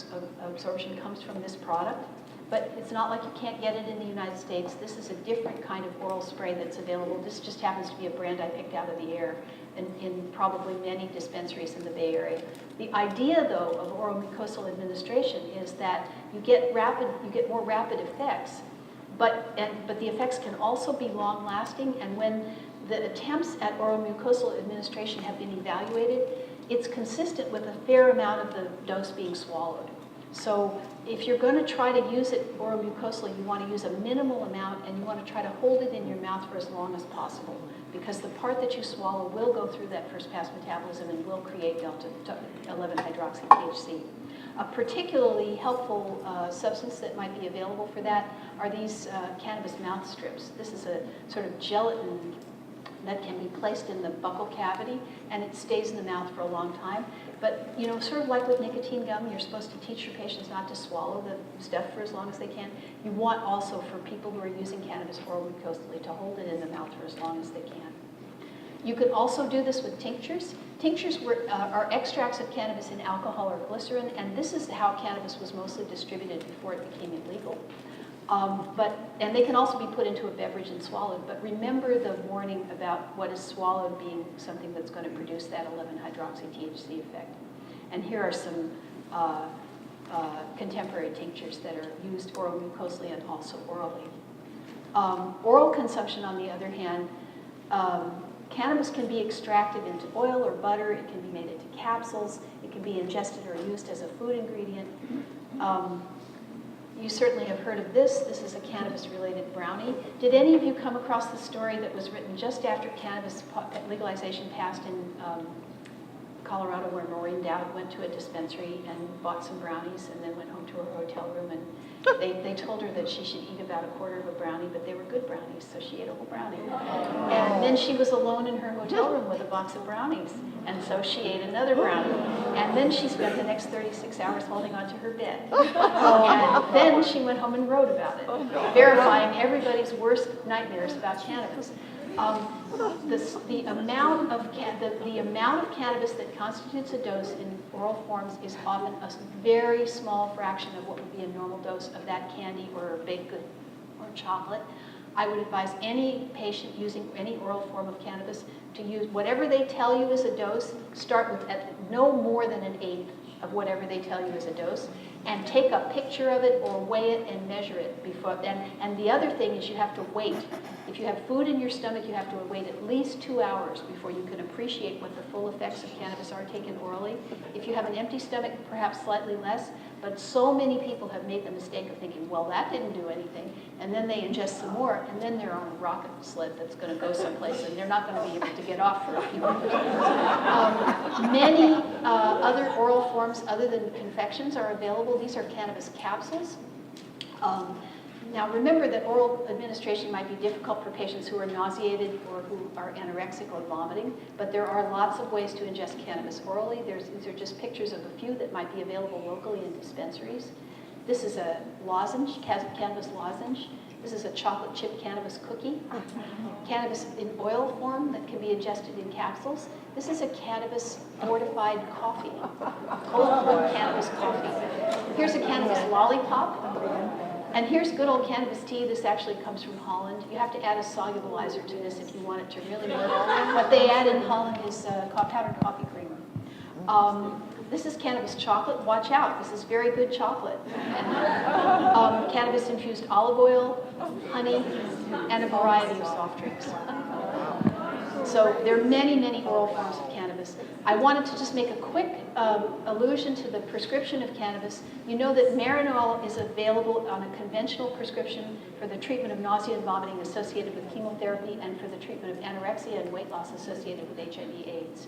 A: absorption comes from this product. But it's not like you can't get it in the United States. This is a different kind of oral spray that's available. This just happens to be a brand I picked out of the air in probably many dispensaries in the Bay Area. The idea, though, of oral mucosal administration is that you get more rapid effects, but the effects can also be long-lasting. And when the attempts at oral mucosal administration have been evaluated, it's consistent with a fair amount of the dose being swallowed. So if you're going to try to use it oral mucosally, you want to use a minimal amount, and you want to try to hold it in your mouth for as long as possible, because the part that you swallow will go through that first pass metabolism and will create delta 11-hydroxy-THC. A particularly helpful substance that might be available for that are these cannabis mouth strips. This is a sort of gelatin that can be placed in the buccal cavity, and it stays in the mouth for a long time. But, you know, sort of like with nicotine gum, you're supposed to teach your patients not to swallow the stuff for as long as they can. You want also for people who are using cannabis oral mucosally to hold it in the mouth for as long as they can. You could also do this with tinctures. Tinctures are extracts of cannabis in alcohol or glycerin, and this is how cannabis was mostly distributed before it became illegal. And they can also be put into a beverage and swallowed, but remember the warning about what is swallowed being something that's going to produce that 11-hydroxy-THC effect. And here are some contemporary tinctures that are used oral mucosally and also orally. Oral consumption, on the other hand, cannabis can be extracted into oil or butter, it can be made into capsules, it can be ingested or used as a food ingredient. You certainly have heard of this. This is a cannabis-related brownie. Did any of you come across the story that was written just after cannabis legalization passed in Colorado, where Maureen Dowd went to a dispensary and bought some brownies and then went home to her hotel room, and they told her that she should eat about a quarter of a brownie, but they were good brownies, so she ate a whole brownie. And then she was alone in her hotel room with a box of brownies, and so she ate another brownie. And then she spent the next 36 hours holding onto her bed. And then she went home and wrote about it, verifying everybody's worst nightmares about cannabis. The amount of cannabis that constitutes a dose in oral forms is often a very small fraction of what would be a normal dose of that candy or a baked good or chocolate. I would advise any patient using any oral form of cannabis to use whatever they tell you is a dose. Start with no more than an eighth of whatever they tell you is a dose, and take a picture of it or weigh it and measure it before. And the other thing is you have to wait. If you have food in your stomach, you have to wait at least 2 hours before you can appreciate what the full effects of cannabis are taken orally. If you have an empty stomach, perhaps slightly less, but so many people have made the mistake of thinking, well, that didn't do anything, and then they ingest some more, and then they're on a rocket sled that's going to go someplace, and they're not going to be able to get off for a few hours. Many other oral forms other than confections are available. These are cannabis capsules. Now remember that oral administration might be difficult for patients who are nauseated or who are anorexic or vomiting, but there are lots of ways to ingest cannabis orally. These are just pictures of a few that might be available locally in dispensaries. This is a lozenge, cannabis lozenge. This is a chocolate chip cannabis cookie. Cannabis in oil form that can be ingested in capsules. This is a cannabis fortified coffee, cold brew cannabis coffee. Here's a cannabis lollipop. And here's good old cannabis tea. This actually comes from Holland. You have to add a solubilizer to this if you want it to really work. What they add in Holland is powdered coffee creamer. This is cannabis chocolate. Watch out, this is very good chocolate. And, cannabis-infused olive oil, honey, and a variety of soft drinks. So there are many, many oral forms of cannabis. I wanted to just make a quick allusion to the prescription of cannabis. You know that Marinol is available on a conventional prescription for the treatment of nausea and vomiting associated with chemotherapy and for the treatment of anorexia and weight loss associated with HIV/AIDS.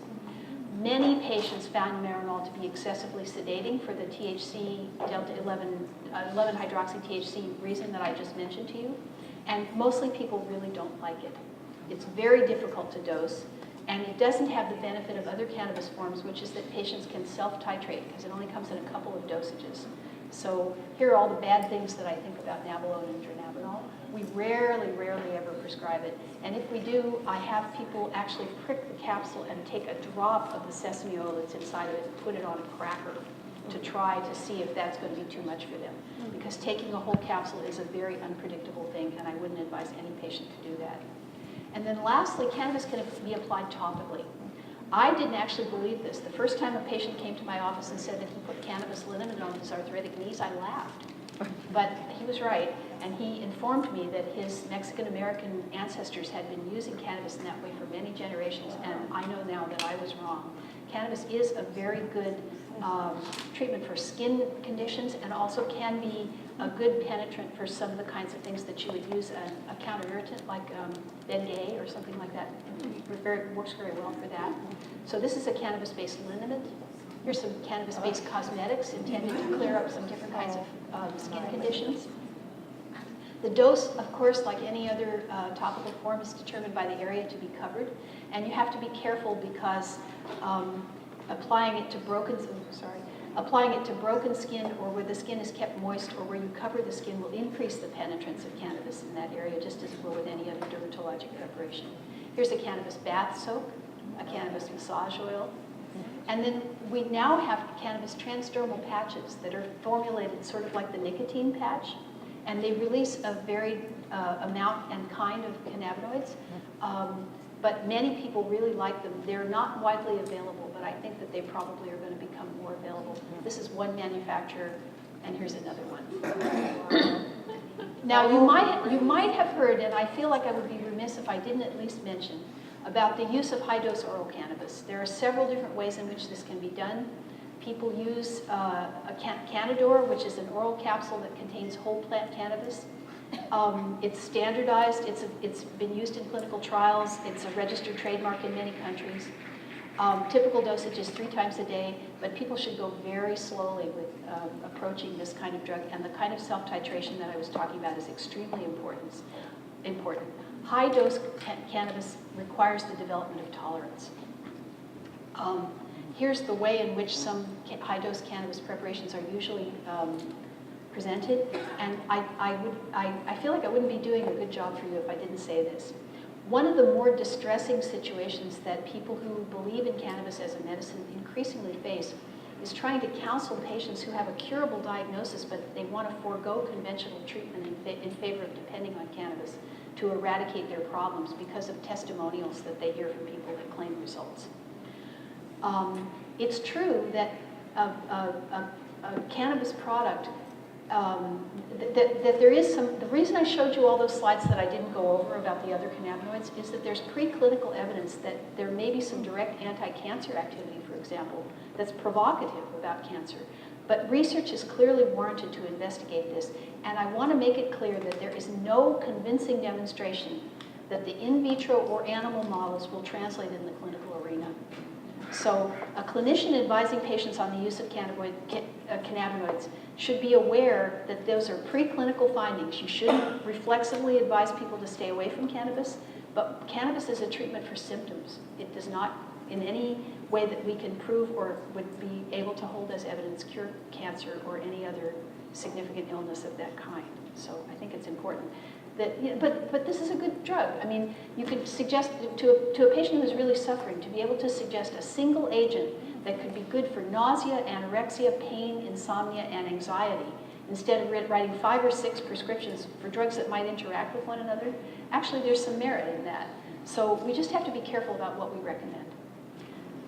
A: Many patients found Marinol to be excessively sedating for the THC, delta 11-hydroxy-THC reason that I just mentioned to you, and mostly people really don't like it. It's very difficult to dose, and it doesn't have the benefit of other cannabis forms, which is that patients can self-titrate because it only comes in a couple of dosages. So here are all the bad things that I think about nabilone and dronabinol. We rarely ever prescribe it. And if we do, I have people actually prick the capsule and take a drop of the sesame oil that's inside of it and put it on a cracker to try to see if that's going to be too much for them. Because taking a whole capsule is a very unpredictable thing, and I wouldn't advise any patient to do that. And then lastly, cannabis can be applied topically. I didn't actually believe this. The first time a patient came to my office and said that he put cannabis liniment on his arthritic knees, I laughed. But he was right, and he informed me that his Mexican-American ancestors had been using cannabis in that way for many generations, and I know now that I was wrong. Cannabis is a very good treatment for skin conditions, and also can be a good penetrant for some of the kinds of things that you would use a counter-irritant like Bengay or something like that. It works very well for that. So this is a cannabis-based liniment. Here's some cannabis-based cosmetics intended to clear up some different kinds of skin conditions. The dose, of course, like any other topical form, is determined by the area to be covered, and you have to be careful because applying it to broken skin, or where the skin is kept moist, or where you cover the skin, will increase the penetrance of cannabis in that area, just as it will with any other dermatologic preparation. Here's a cannabis bath soak, a cannabis massage oil, and then we now have cannabis transdermal patches that are formulated sort of like the nicotine patch, and they release a varied amount and kind of cannabinoids. But many people really like them. They're not widely available, but I think that they probably are going to become more available. This is one manufacturer, and here's another one. Now, you might have heard, and I feel like I would be remiss if I didn't at least mention, about the use of high-dose oral cannabis. There are several different ways in which this can be done. People use a Canador, which is an oral capsule that contains whole plant cannabis. It's standardized, it's been used in clinical trials, it's a registered trademark in many countries. Typical dosage is 3 times a day, but people should go very slowly with approaching this kind of drug, and the kind of self-titration that I was talking about is extremely important. High-dose cannabis requires the development of tolerance. Here's the way in which some high-dose cannabis preparations are usually presented, and I feel like I wouldn't be doing a good job for you if I didn't say this. One of the more distressing situations that people who believe in cannabis as a medicine increasingly face is trying to counsel patients who have a curable diagnosis, but they want to forego conventional treatment in favor of depending on cannabis to eradicate their problems because of testimonials that they hear from people that claim results. It's true that a cannabis product, that there is some, the reason I showed you all those slides that I didn't go over about the other cannabinoids is that there's preclinical evidence that there may be some direct anti-cancer activity, for example, that's provocative about cancer. But research is clearly warranted to investigate this, and I want to make it clear that there is no convincing demonstration that the in vitro or animal models will translate in the clinical arena. So a clinician advising patients on the use of cannabinoids should be aware that those are preclinical findings. You shouldn't reflexively advise people to stay away from cannabis, but cannabis is a treatment for symptoms. It does not, in any way that we can prove or would be able to hold as evidence, cure cancer or any other significant illness of that kind. So I think it's important. That, you know, but this is a good drug. I mean, you could suggest to a patient who is really suffering to be able to suggest a single agent that could be good for nausea, anorexia, pain, insomnia, and anxiety, instead of writing 5 or 6 prescriptions for drugs that might interact with one another. Actually, there's some merit in that. So we just have to be careful about what we recommend.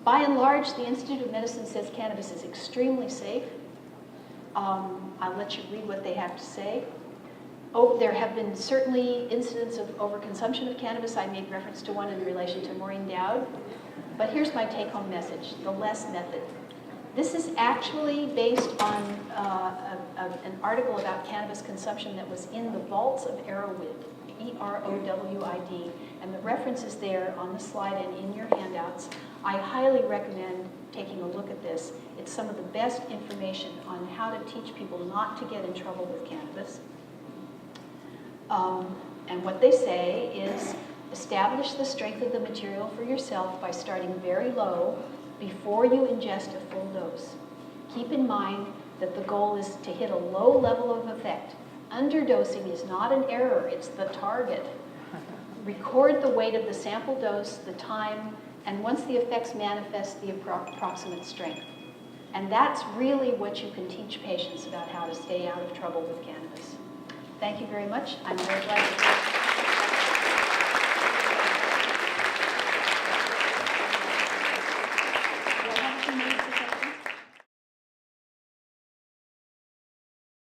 A: By and large, the Institute of Medicine says cannabis is extremely safe. I'll let you read what they have to say. Oh, there have been certainly incidents of overconsumption of cannabis. I made reference to one in relation to Maureen Dowd. But here's my take-home message, the less method. This is actually based on an article about cannabis consumption that was in the vaults of Erowid, E-R-O-W-I-D, and the reference is there on the slide and in your handouts. I highly recommend taking a look at this. It's some of the best information on how to teach people not to get in trouble with cannabis. And what they say is, establish the strength of the material for yourself by starting very low before you ingest a full dose. Keep in mind that the goal is to hit a low level of effect. Underdosing is not an error, it's the target. Record the weight of the sample dose, the time, and once the effects manifest, the approximate strength. And that's really what you can teach patients about how to stay out of trouble with cannabis. Thank you very much. I'm very glad to